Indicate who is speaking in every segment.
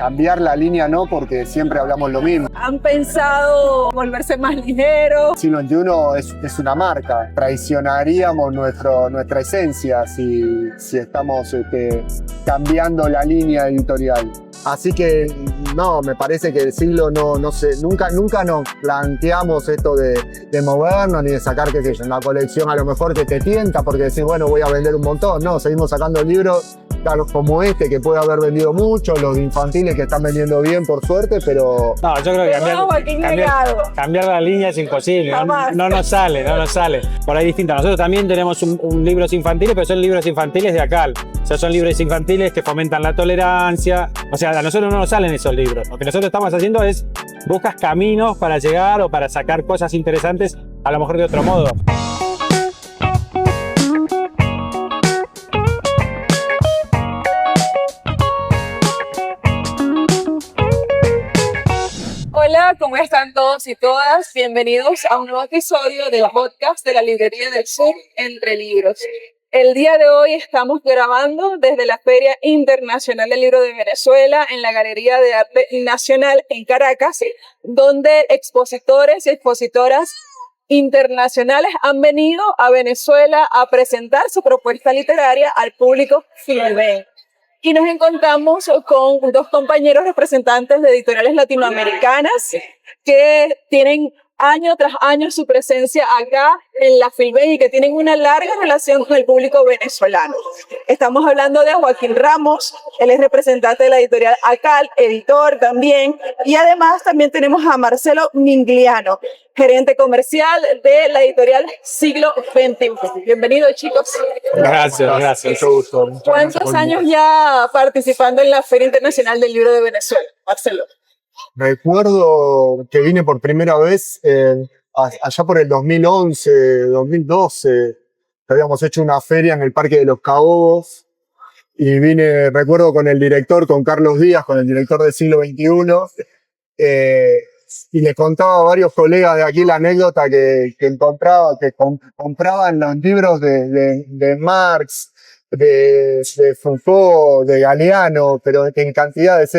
Speaker 1: cambiar la línea no, porque siempre hablamos lo mismo.
Speaker 2: ¿Han pensado volverse más ligeros?
Speaker 1: Siglo XXI es una marca. Traicionaríamos nuestra esencia si estamos cambiando la línea editorial. Así que no, me parece que el siglo nunca nos planteamos esto de movernos ni de sacar, qué sé yo, una colección a lo mejor que te tienta porque decís, bueno, voy a vender un montón. No, seguimos sacando libros como este, que puede haber vendido mucho, los infantiles que están vendiendo bien, por suerte, pero...
Speaker 3: No, yo creo que cambiar la línea es imposible, no nos sale. Por ahí distinto. Nosotros también tenemos un libros infantiles, pero son libros infantiles de ACAL. O sea, son libros infantiles que fomentan la tolerancia. O sea, a nosotros no nos salen esos libros. Lo que nosotros estamos haciendo es buscas caminos para llegar o para sacar cosas interesantes, a lo mejor de otro modo.
Speaker 2: Hola, ¿cómo están todos y todas? Bienvenidos a un nuevo episodio del podcast de la Librería del Sur, Entre Libros. El día de hoy estamos grabando desde la Feria Internacional del Libro de Venezuela en la Galería de Arte Nacional en Caracas, donde expositores y expositoras internacionales han venido a Venezuela a presentar su propuesta literaria al público filibén. Y nos encontramos con dos compañeros representantes de editoriales latinoamericanas que tienen año tras año su presencia acá en la Filben y que tienen una larga relación con el público venezolano. Estamos hablando de Joaquín Ramos, él es representante de la editorial ACAL, editor también, y además también tenemos a Marcelo Mingliano, gerente comercial de la editorial Siglo XXI. Bienvenidos, chicos.
Speaker 3: Gracias. Mucho gusto.
Speaker 2: ¿Cuántos años ya participando en la Feria Internacional del Libro de Venezuela, Marcelo?
Speaker 1: Recuerdo que vine por primera vez allá por el 2011, 2012. Habíamos hecho una feria en el Parque de los Caobos y vine, recuerdo, con el director, con Carlos Díaz, con el director del Siglo XXI, y le contaba a varios colegas de aquí la anécdota que compraban los libros de Marx, de Foucault, de Galeano, pero que en cantidades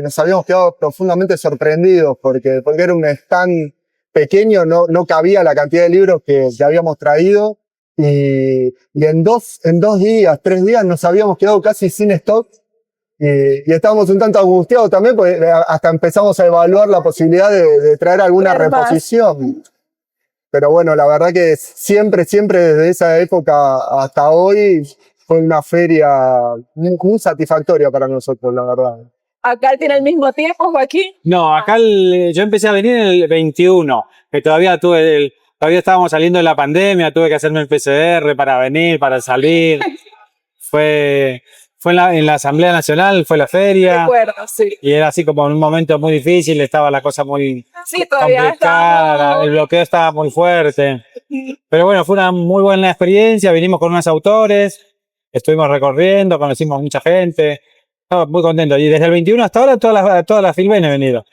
Speaker 1: nos habíamos quedado profundamente sorprendidos porque era un stand pequeño, no cabía la cantidad de libros que habíamos traído y en dos días, 3 días nos habíamos quedado casi sin stock y estábamos un tanto angustiados también porque hasta empezamos a evaluar la posibilidad de traer alguna reposición. Pero bueno, la verdad que siempre desde esa época hasta hoy fue una feria muy satisfactoria para nosotros, la verdad.
Speaker 2: ¿ACAL tiene el mismo tiempo, Joaquín?
Speaker 3: No, ACAL yo empecé a venir en el 21, que todavía estábamos saliendo de la pandemia, tuve que hacerme el PCR para venir, para salir. Fue en la Asamblea Nacional, fue la feria.
Speaker 2: Recuerdo, sí.
Speaker 3: Y era así como en un momento muy difícil, estaba la cosa muy
Speaker 2: complicada,
Speaker 3: el bloqueo estaba muy fuerte. Pero bueno, fue una muy buena experiencia, vinimos con unos autores, estuvimos recorriendo, conocimos mucha gente, estaba muy contento. Y desde el 21 hasta ahora todas las Filben he venido.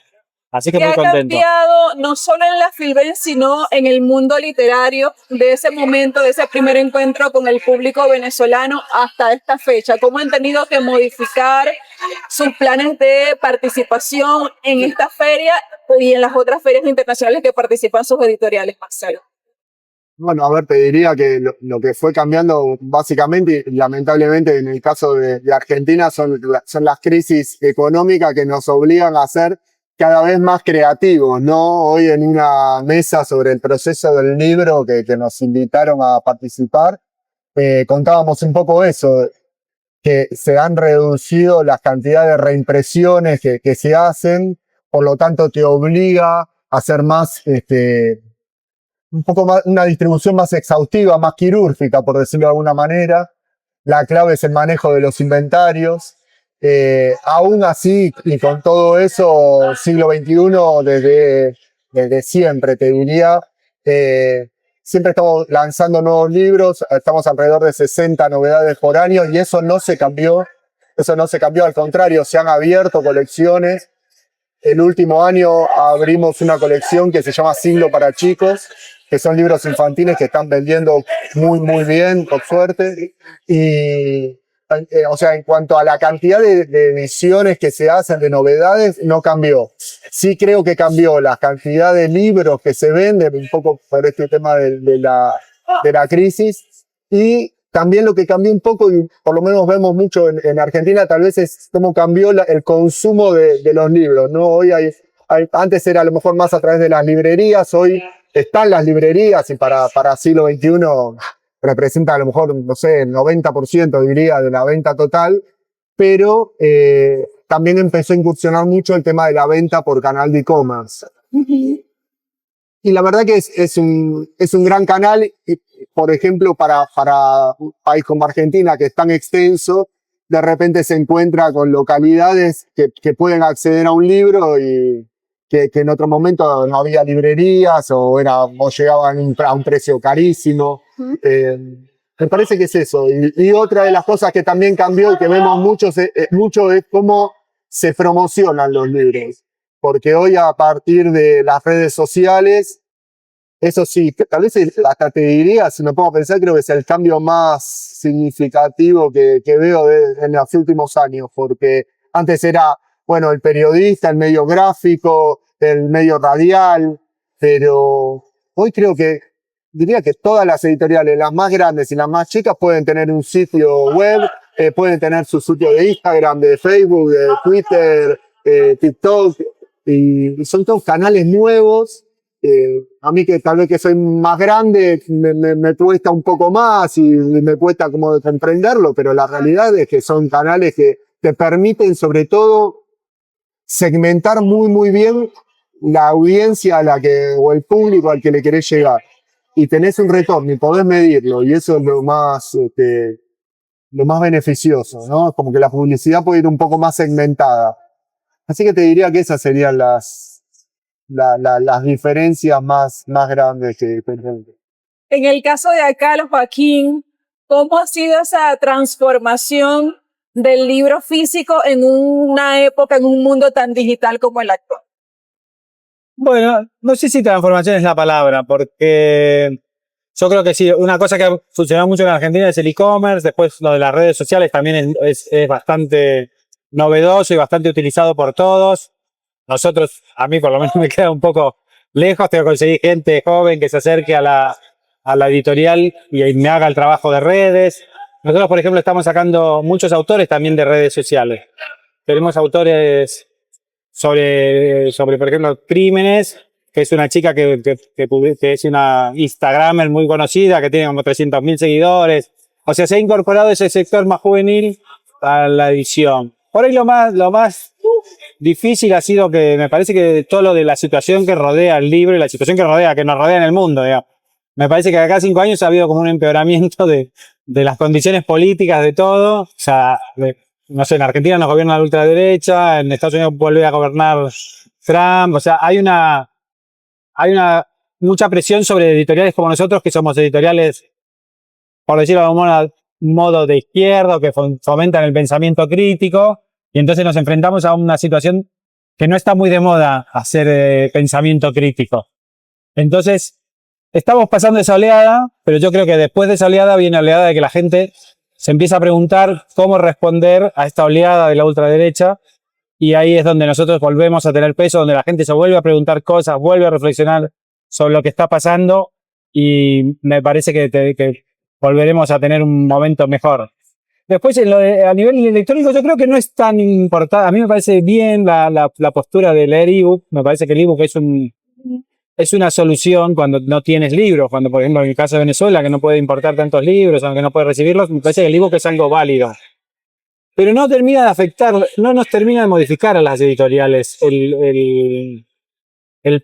Speaker 3: Así que muy contento.
Speaker 2: ¿Qué ha cambiado no solo en la Filben, sino en el mundo literario de ese momento, de ese primer encuentro con el público venezolano hasta esta fecha? ¿Cómo han tenido que modificar sus planes de participación en esta feria y en las otras ferias internacionales que participan sus editoriales, Marcelo?
Speaker 1: Bueno, a ver, te diría que lo que fue cambiando básicamente, y lamentablemente en el caso de Argentina, son las crisis económicas que nos obligan a ser cada vez más creativos, ¿no? Hoy en una mesa sobre el proceso del libro que nos invitaron a participar, contábamos un poco eso, que se han reducido las cantidades de reimpresiones que se hacen, por lo tanto te obliga a hacer más, un poco más, una distribución más exhaustiva, más quirúrgica, por decirlo de alguna manera. La clave es el manejo de los inventarios. Aún así, y con todo eso, Siglo XXI desde siempre, te diría, siempre estamos lanzando nuevos libros, estamos alrededor de 60 novedades por año y eso no se cambió, al contrario, se han abierto colecciones. El último año abrimos una colección que se llama Siglo para Chicos, que son libros infantiles que están vendiendo muy bien, por suerte, y o sea, en cuanto a la cantidad de ediciones que se hacen, de novedades, no cambió. Sí creo que cambió la cantidad de libros que se venden, un poco por este tema de la crisis, y también lo que cambió un poco, y por lo menos vemos mucho en Argentina, tal vez es cómo cambió el consumo de los libros, ¿no? Hoy antes era a lo mejor más a través de las librerías, hoy están las librerías y para siglo XXI representa a lo mejor, no sé, el 90% diría de la venta total, pero también empezó a incursionar mucho el tema de la venta por canal de e-commerce. Y la verdad que es un gran canal, y, por ejemplo, para un país como Argentina, que es tan extenso, de repente se encuentra con localidades que pueden acceder a un libro y que en otro momento no había librerías o llegaban a un precio carísimo. Me parece que es eso. Y otra de las cosas que también cambió y que vemos mucho es cómo se promocionan los libros. Porque hoy, a partir de las redes sociales, eso sí, tal vez hasta te diría, si me pongo a pensar, creo que es el cambio más significativo que veo en los últimos años, porque antes era, bueno, el periodista, el medio gráfico, el medio radial, pero hoy creo que, diría que todas las editoriales, las más grandes y las más chicas, pueden tener un sitio web, pueden tener su sitio de Instagram, de Facebook, de Twitter, TikTok, y son todos canales nuevos. A mí, que tal vez que soy más grande, me cuesta un poco más y me cuesta como comprenderlo, pero la realidad es que son canales que te permiten, sobre todo, segmentar muy bien la audiencia o el público al que le querés llegar. Y tenés un retorno y podés medirlo, y eso es lo más beneficioso, ¿no? Como que la publicidad puede ir un poco más segmentada. Así que te diría que esas serían las diferencias más grandes que presento.
Speaker 2: En el caso de acá, Joaquín, ¿cómo ha sido esa transformación del libro físico en una época, en un mundo tan digital como el actual?
Speaker 3: Bueno, no sé si transformación es la palabra, porque yo creo que sí, una cosa que ha funcionado mucho en Argentina es el e-commerce, después lo de las redes sociales también es bastante novedoso y bastante utilizado por todos. Nosotros, a mí por lo menos me queda un poco lejos, tengo que conseguir gente joven que se acerque a la editorial y me haga el trabajo de redes. Nosotros, por ejemplo, estamos sacando muchos autores también de redes sociales. Tenemos autores sobre por ejemplo, Crímenes, que es una chica que es una Instagramer muy conocida, que tiene como 300.000 seguidores. O sea, se ha incorporado ese sector más juvenil a la edición. Por ahí lo más difícil ha sido que me parece que todo lo de la situación que rodea el libro y la situación que nos rodea en el mundo, digamos. Me parece que de acá a 5 años ha habido como un empeoramiento de las condiciones políticas de todo. O sea, no sé, en Argentina nos gobierna la ultraderecha, en Estados Unidos vuelve a gobernar Trump. O sea, hay mucha presión sobre editoriales como nosotros, que somos editoriales, por decirlo de algún modo, de izquierda, que fomentan el pensamiento crítico. Y entonces nos enfrentamos a una situación que no está muy de moda hacer pensamiento crítico. Entonces, estamos pasando esa oleada, pero yo creo que después de esa oleada viene la oleada de que la gente se empieza a preguntar cómo responder a esta oleada de la ultraderecha, y ahí es donde nosotros volvemos a tener peso, donde la gente se vuelve a preguntar cosas, vuelve a reflexionar sobre lo que está pasando, y me parece que volveremos a tener un momento mejor. Después, a nivel electrónico, yo creo que no es tan importante. A mí me parece bien la postura de leer ebook. Me parece que el ebook es una solución cuando no tienes libros. Cuando, por ejemplo, en el caso de Venezuela, que no puede importar tantos libros, aunque no puede recibirlos, me parece que el ebook es algo válido. Pero no termina de afectar, no nos termina de modificar a las editoriales el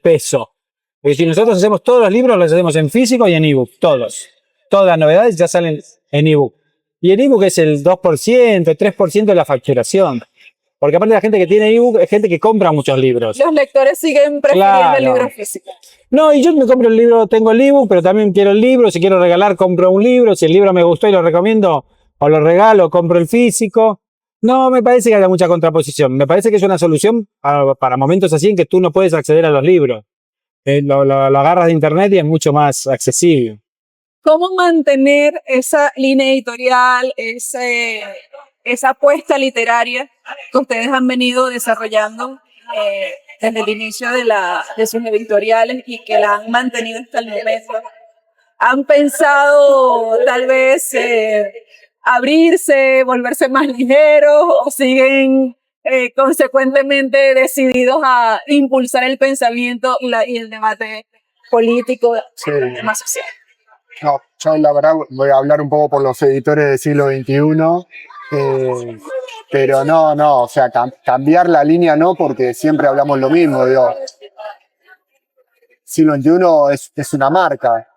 Speaker 3: peso. Porque si nosotros hacemos todos los libros, los hacemos en físico y en ebook, todos. Todas las novedades ya salen en ebook. Y el ebook es el 2%, el 3% de la facturación. Porque aparte la gente que tiene ebook es gente que compra muchos libros.
Speaker 2: Los lectores siguen prefiriendo el libro físico.
Speaker 3: No, y yo me compro el libro, tengo el ebook, pero también quiero el libro. Si quiero regalar, compro un libro. Si el libro me gustó y lo recomiendo, o lo regalo, compro el físico. No me parece que haya mucha contraposición. Me parece que es una solución para momentos así en que tú no puedes acceder a los libros. Lo agarras de internet y es mucho más accesible.
Speaker 2: ¿Cómo mantener esa línea editorial, esa apuesta literaria que ustedes han venido desarrollando desde el inicio de sus editoriales y que la han mantenido hasta el momento? ¿Han pensado tal vez abrirse, volverse más ligeros o siguen consecuentemente decididos a impulsar el pensamiento y el debate político
Speaker 1: Sí.
Speaker 2: más social?
Speaker 1: No, yo la verdad voy a hablar un poco por los editores del siglo XXI, pero no, o sea, cambiar la línea no, porque siempre hablamos lo mismo, digo. Siglo XXI es una marca,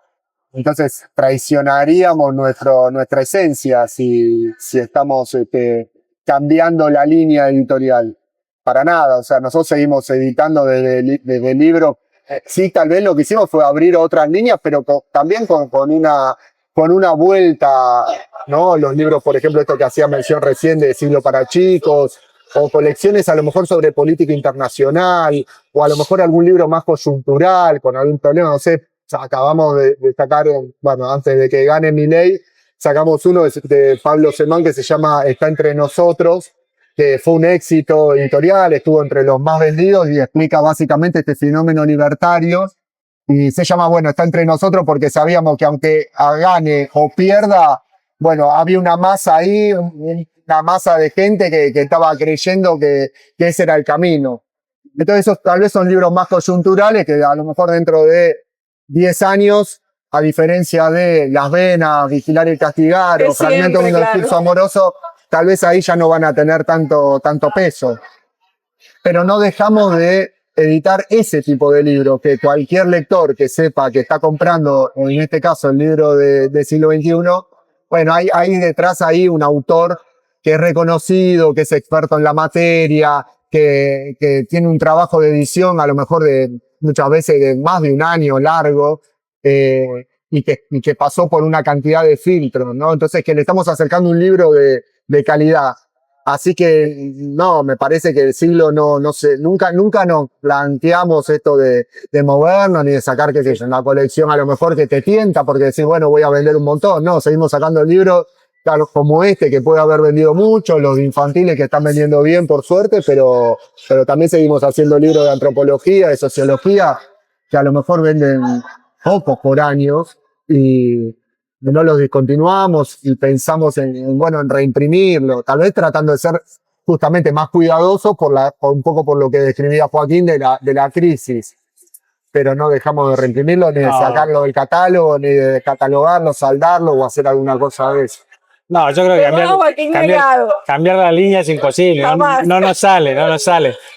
Speaker 1: entonces traicionaríamos nuestra esencia si estamos cambiando la línea editorial. Para nada, o sea, nosotros seguimos editando desde libros. Sí, tal vez lo que hicimos fue abrir otras líneas, pero también con una vuelta, ¿no? Los libros, por ejemplo, esto que hacía mención recién de Siglo para Chicos, o colecciones a lo mejor sobre política internacional, o a lo mejor algún libro más coyuntural, con algún problema, no sé, acabamos de sacar, bueno, antes de que gane Milei, sacamos uno de Pablo Semán que se llama Está entre nosotros, que fue un éxito editorial, estuvo entre los más vendidos y explica básicamente este fenómeno libertario. Y se llama, bueno, Está entre nosotros porque sabíamos que aunque gane o pierda, bueno, había una masa ahí, una masa de gente que estaba creyendo que ese era el camino. Entonces esos tal vez son libros más coyunturales que a lo mejor dentro de 10 años, a diferencia de Las Venas, Vigilar y Castigar o Fragmentos de un discurso amoroso, tal vez ahí ya no van a tener tanto peso. Pero no dejamos de editar ese tipo de libros, que cualquier lector que sepa que está comprando, en este caso el libro de siglo XXI, bueno, hay detrás ahí un autor que es reconocido, que es experto en la materia, que tiene un trabajo de edición a lo mejor muchas veces de más de un año largo, y que pasó por una cantidad de filtros, ¿no? Entonces que le estamos acercando un libro de calidad. Así que no, me parece que el siglo no sé, nunca nos planteamos esto de movernos ni de sacar, qué sé yo, una colección a lo mejor que te tienta porque decís, bueno, voy a vender un montón. No, seguimos sacando libros, claro, como este que puede haber vendido mucho, los infantiles que están vendiendo bien por suerte, pero también seguimos haciendo libros de antropología, de sociología, que a lo mejor venden pocos por año y no los discontinuamos y pensamos en reimprimirlo, tal vez tratando de ser justamente más cuidadosos un poco por lo que describía Joaquín de la crisis, pero no dejamos de reimprimirlo, ni de sacarlo del catálogo, ni de catalogarlo, saldarlo o hacer alguna cosa de eso.
Speaker 3: No, yo creo que cambiar la línea es imposible, no nos sale.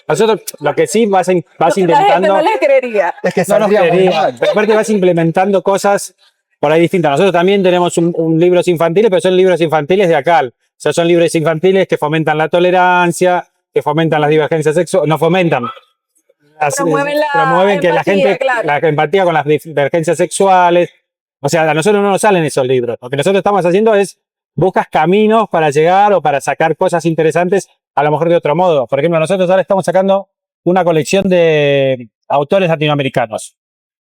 Speaker 3: Nosotros lo que sí vas intentando...
Speaker 2: No les creería.
Speaker 1: Es que
Speaker 3: no nos creería, pero aparte vas implementando cosas por ahí distintas. Nosotros también tenemos un libros infantiles, pero son libros infantiles de ACAL. O sea, son libros infantiles que fomentan la tolerancia, que fomentan las divergencias sexuales, no fomentan. Promueven que la gente, claro, la empatía con las divergencias sexuales. O sea, a nosotros no nos salen esos libros. Lo que nosotros estamos haciendo es buscas caminos para llegar o para sacar cosas interesantes, a lo mejor de otro modo. Por ejemplo, nosotros ahora estamos sacando una colección de autores latinoamericanos.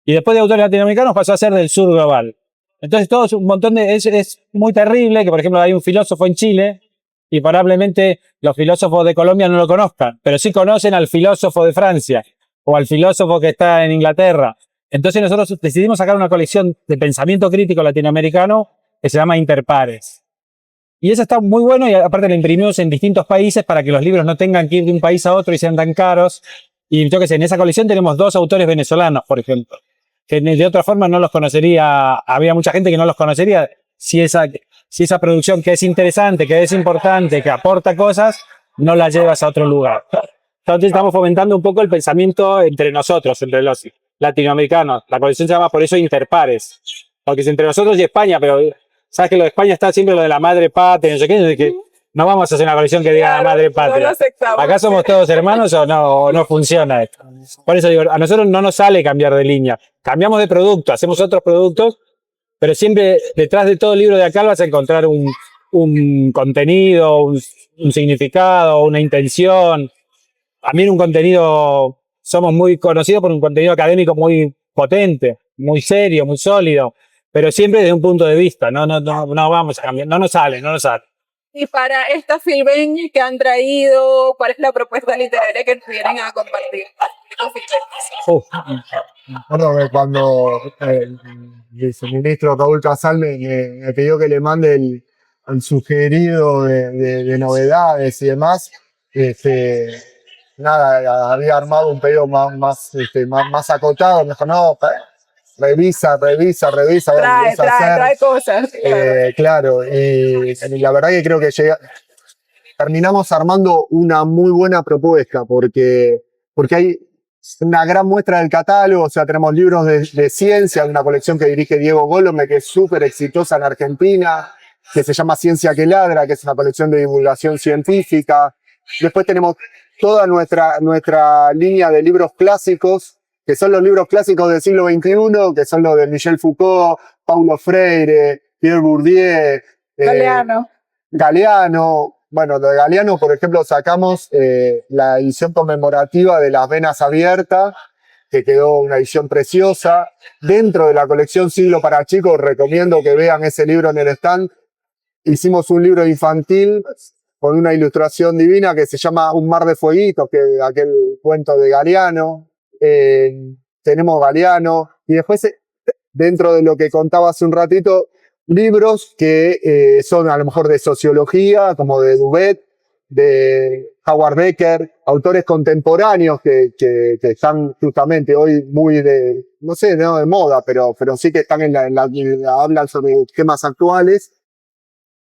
Speaker 3: Y después de autores latinoamericanos pasó a ser del sur global. Entonces todo es un montón de... Es muy terrible que, por ejemplo, hay un filósofo en Chile y probablemente los filósofos de Colombia no lo conozcan, pero sí conocen al filósofo de Francia o al filósofo que está en Inglaterra. Entonces nosotros decidimos sacar una colección de pensamiento crítico latinoamericano que se llama Interpares. Y eso está muy bueno y aparte lo imprimimos en distintos países para que los libros no tengan que ir de un país a otro y sean tan caros. Y yo qué sé, en esa colección tenemos 2 autores venezolanos, por ejemplo, que de otra forma no los conocería, había mucha gente que no los conocería si esa producción que es interesante, que es importante, que aporta cosas, no la llevas a otro lugar. Entonces estamos fomentando un poco el pensamiento entre nosotros, entre los latinoamericanos. La colección se llama por eso Interpares, porque es entre nosotros y España, pero sabes que lo de España está siempre lo de la madre patria, no sé qué, de que no vamos a hacer una colección que diga la madre patria. No acá somos todos hermanos o no funciona esto. Por eso digo, a nosotros no nos sale cambiar de línea. Cambiamos de producto, hacemos otros productos, pero siempre detrás de todo libro de ACAL vas a encontrar un contenido, un significado, una intención. También un contenido, somos muy conocidos por un contenido académico muy potente, muy serio, muy sólido. pero siempre desde un punto de vista, no vamos a cambiar, no nos sale.
Speaker 2: Y para esta Filben que han traído, ¿cuál es la propuesta literaria que vienen a compartir?
Speaker 1: Recuerdo que cuando el viceministro Raúl Casal me pidió que le mande el sugerido de novedades y demás, nada, había armado un pedido más acotado. Me dijo, no, revisa,
Speaker 2: Trae cosas.
Speaker 1: claro, y la verdad que creo que terminamos armando una muy buena propuesta porque hay una gran muestra del catálogo. O sea, tenemos libros de ciencia, una colección que dirige Diego Golome, que es súper exitosa en Argentina, que se llama Ciencia que Ladra, que es una colección de divulgación científica. Después tenemos toda nuestra línea de libros clásicos, que son los libros clásicos del siglo XXI, que son los de Michel Foucault, Paulo Freire, Pierre Bourdieu, Galeano. Bueno, de Galeano, por ejemplo, sacamos la edición conmemorativa de Las Venas Abiertas, que quedó una edición preciosa. Dentro de la colección Siglo para Chicos, recomiendo que vean ese libro en el stand. Hicimos un libro infantil con una ilustración divina que se llama Un mar de fueguitos, que es aquel cuento de Galeano. Tenemos Galeano. Y después, dentro de lo que contaba hace un ratito, libros que son a lo mejor de sociología, como de Duvet, de Howard Becker, autores contemporáneos que están justamente hoy muy no de moda, pero sí que están hablan sobre temas actuales.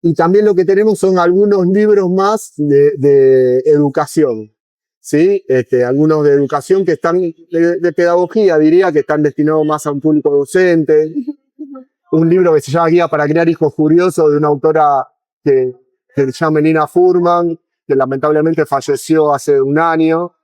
Speaker 1: Y también lo que tenemos son algunos libros más de educación, ¿sí? Algunos de educación que están, de pedagogía, diría, que están destinados más a un público docente. Un libro que se llama Guía para criar hijos curiosos, de una autora que se llama Melina Furman, que lamentablemente falleció hace un año.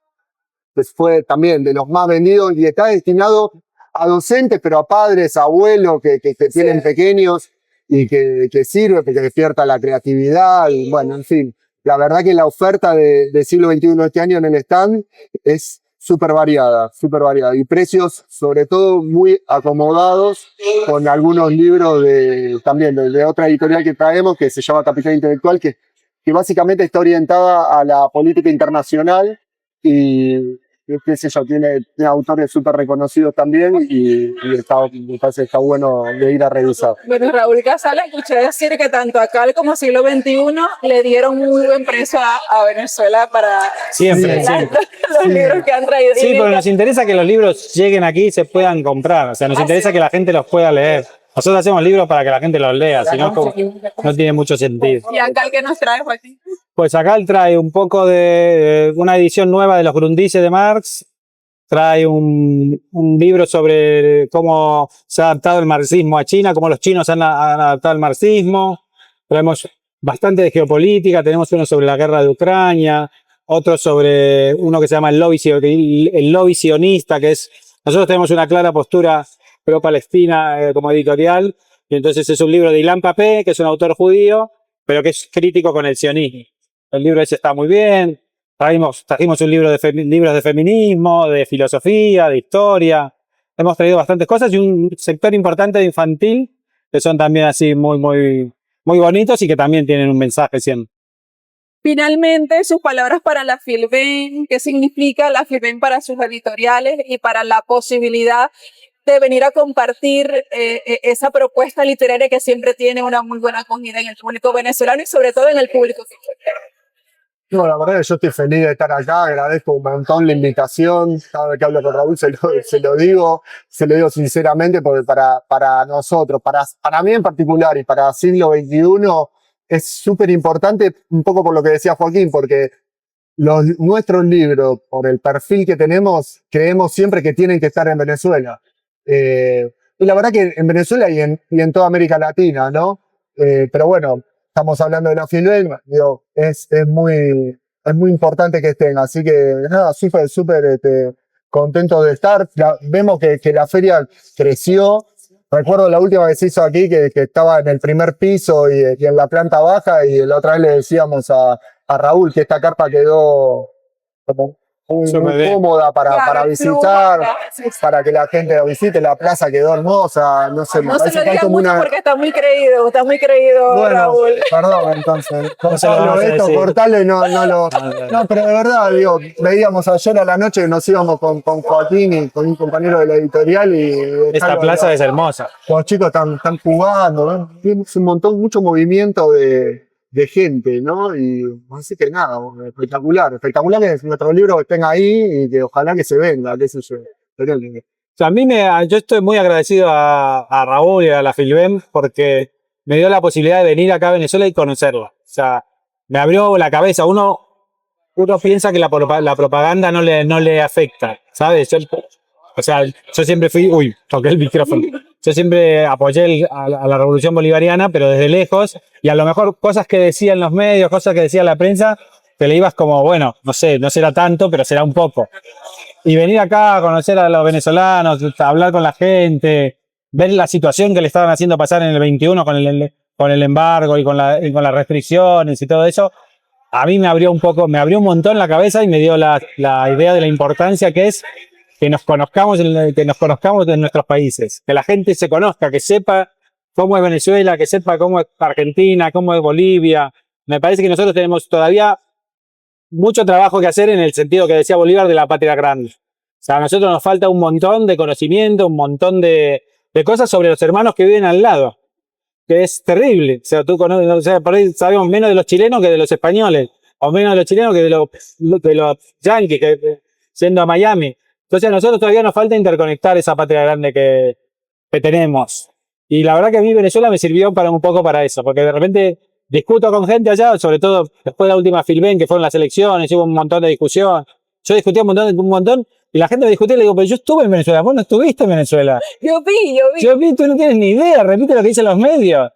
Speaker 1: Pues fue también de los más vendidos y está destinado a docentes, pero a padres, a abuelos que tienen pequeños y que sirve, que despierta la creatividad. Y bueno, en fin, la verdad que la oferta de siglo XXI este año en el stand es súper variada. Y precios, sobre todo, muy acomodados, con algunos libros también de otra editorial que traemos, que se llama Capital Intelectual, que básicamente está orientada a la política internacional y qué sé yo, tiene autores súper reconocidos también y me parece que está bueno de ir a revisar.
Speaker 2: Bueno, Raúl Casal, escuché decir que tanto acá como siglo XXI le dieron muy buen precio a Venezuela para
Speaker 3: siempre.
Speaker 2: los libros que han traído.
Speaker 3: Sí, pero nos interesa que los libros lleguen aquí y se puedan comprar. O sea, nos interesa que la gente los pueda leer. Nosotros hacemos libros para que la gente los lea, si no, no tiene mucho sentido.
Speaker 2: ¿Y acá el que nos trae, Joaquín?
Speaker 3: Pues acá él trae un poco de una edición nueva de los Grundrisse de Marx, trae un libro sobre cómo se ha adaptado el marxismo a China, cómo los chinos han adaptado el marxismo, traemos bastante de geopolítica, tenemos uno sobre la guerra de Ucrania, otro sobre uno que se llama el lobby sionista, que es, nosotros tenemos una clara postura pro-Palestina como editorial, y entonces es un libro de Ilan Pappé, que es un autor judío, pero que es crítico con el sionismo. El libro ese está muy bien. Trajimos un libro libros de feminismo, de filosofía, de historia. Hemos traído bastantes cosas y un sector importante de infantil, que son también así muy bonitos y que también tienen un mensaje siempre.
Speaker 2: Finalmente, sus palabras para la Filben, ¿qué significa la Filben para sus editoriales y para la posibilidad de venir a compartir esa propuesta literaria que siempre tiene una muy buena acogida en el público venezolano y sobre todo en el público?
Speaker 1: No, la verdad es que yo estoy feliz de estar acá, agradezco un montón la invitación. Cada vez que hablo con Raúl se lo digo sinceramente, porque para nosotros, para mí en particular y para siglo XXI, es súper importante, un poco por lo que decía Joaquín, porque nuestros libros, por el perfil que tenemos, creemos siempre que tienen que estar en Venezuela. Y la verdad que en Venezuela y en toda América Latina, ¿no? Pero bueno, estamos hablando de la Filben, digo, es muy importante que estén, así que nada, súper contento de estar. Vemos que la feria creció. Recuerdo la última que se hizo aquí, que estaba en el primer piso y en la planta baja, y la otra vez le decíamos a Raúl que esta carpa quedó muy cómoda para visitar,
Speaker 2: sí.
Speaker 1: para que la gente lo visite. La plaza quedó hermosa, no sé, me
Speaker 2: No se
Speaker 1: parece
Speaker 2: lo
Speaker 1: que hay
Speaker 2: diga
Speaker 1: como
Speaker 2: mucho
Speaker 1: una...
Speaker 2: porque está muy creído,
Speaker 1: Bueno,
Speaker 2: Raúl.
Speaker 1: perdón, entonces,
Speaker 3: No se lo vamos a decir.
Speaker 1: cortalo y no lo... No, pero de verdad, digo, veíamos ayer a la noche que nos íbamos con Joaquín y con un compañero de la editorial y...
Speaker 3: Esta plaza es hermosa.
Speaker 1: Los chicos están jugando, ¿no? Tienes un montón, mucho movimiento de gente, ¿no? Y así que nada, espectacular. Espectacular que nuestro libro estén ahí y que ojalá que se venda, qué sé yo. Pero,
Speaker 3: O sea, yo estoy muy agradecido a Raúl y a la Filben porque me dio la posibilidad de venir acá a Venezuela y conocerla. O sea, me abrió la cabeza. Uno piensa que la propaganda no le afecta, ¿sabes? Yo siempre toqué el micrófono. Yo siempre apoyé a la revolución bolivariana, pero desde lejos, y a lo mejor cosas que decían los medios, cosas que decía la prensa, te le ibas como, bueno, no sé, no será tanto, pero será un poco. Y venir acá a conocer a los venezolanos, a hablar con la gente, ver la situación que le estaban haciendo pasar en el 21 con el embargo y con las restricciones y todo eso, a mí me abrió un montón la cabeza y me dio la idea de la importancia que es que nos conozcamos en nuestros países, que la gente se conozca, que sepa cómo es Venezuela, que sepa cómo es Argentina, cómo es Bolivia. Me parece que nosotros tenemos todavía mucho trabajo que hacer en el sentido que decía Bolívar de la patria grande. O sea, a nosotros nos falta un montón de conocimiento, un montón de cosas sobre los hermanos que viven al lado, que es terrible. O sea, por ahí sabemos menos de los chilenos que de los españoles, o menos de los chilenos que de los yanquis, yendo a Miami. Entonces a nosotros todavía nos falta interconectar esa patria grande que tenemos. Y la verdad que a mí Venezuela me sirvió un poco para eso, porque de repente discuto con gente allá, sobre todo después de la última Filben, que fueron las elecciones, hubo un montón de discusión. Yo discutí un montón, y la gente me discutía y le digo, pero yo estuve en Venezuela, vos no estuviste en Venezuela.
Speaker 2: Yo vi.
Speaker 3: Tú no tienes ni idea, repite lo que dicen los medios.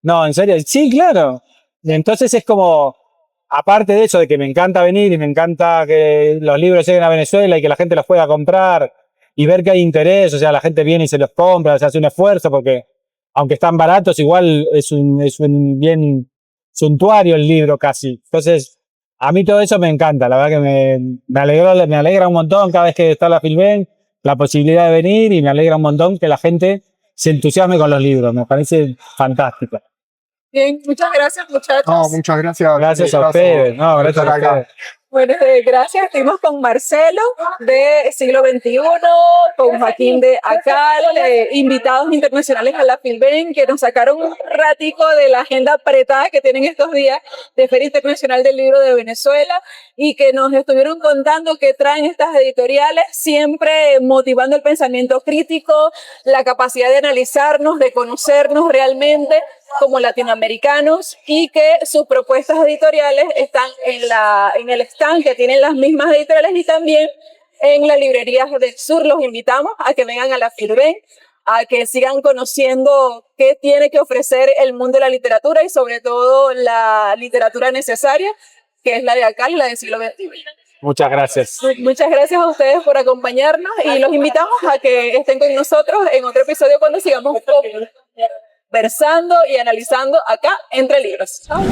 Speaker 3: No, en serio, sí, claro. Y entonces es como, aparte de eso, de que me encanta venir y me encanta que los libros lleguen a Venezuela y que la gente los pueda comprar y ver que hay interés, o sea, la gente viene y se los compra, se hace un esfuerzo porque, aunque están baratos, igual es un bien suntuario el libro casi. Entonces, a mí todo eso me encanta, la verdad que me alegra un montón cada vez que está la Filben, la posibilidad de venir, y me alegra un montón que la gente se entusiasme con los libros, me parece fantástico.
Speaker 2: Bien, muchas gracias, muchachos.
Speaker 1: no, muchas gracias.
Speaker 3: Gracias a ustedes, gracias a ustedes.
Speaker 2: Bueno, gracias. Estuvimos con Marcelo de Siglo XXI, con Joaquín de ACAL, invitados internacionales a la Filben, que nos sacaron un ratico de la agenda apretada que tienen estos días de Feria Internacional del Libro de Venezuela, y que nos estuvieron contando qué traen estas editoriales, siempre motivando el pensamiento crítico, la capacidad de analizarnos, de conocernos realmente como latinoamericanos, y que sus propuestas editoriales están en el stand que tienen las mismas editoriales y también en las librerías del sur. Los invitamos a que vengan a la Filben, a que sigan conociendo qué tiene que ofrecer el mundo de la literatura y sobre todo la literatura necesaria, que es la de ACAL y la del siglo XXI.
Speaker 3: Muchas gracias.
Speaker 2: Muchas gracias a ustedes por acompañarnos y los invitamos a que estén con nosotros en otro episodio cuando sigamos conversando y analizando acá Entre Libros. Chao.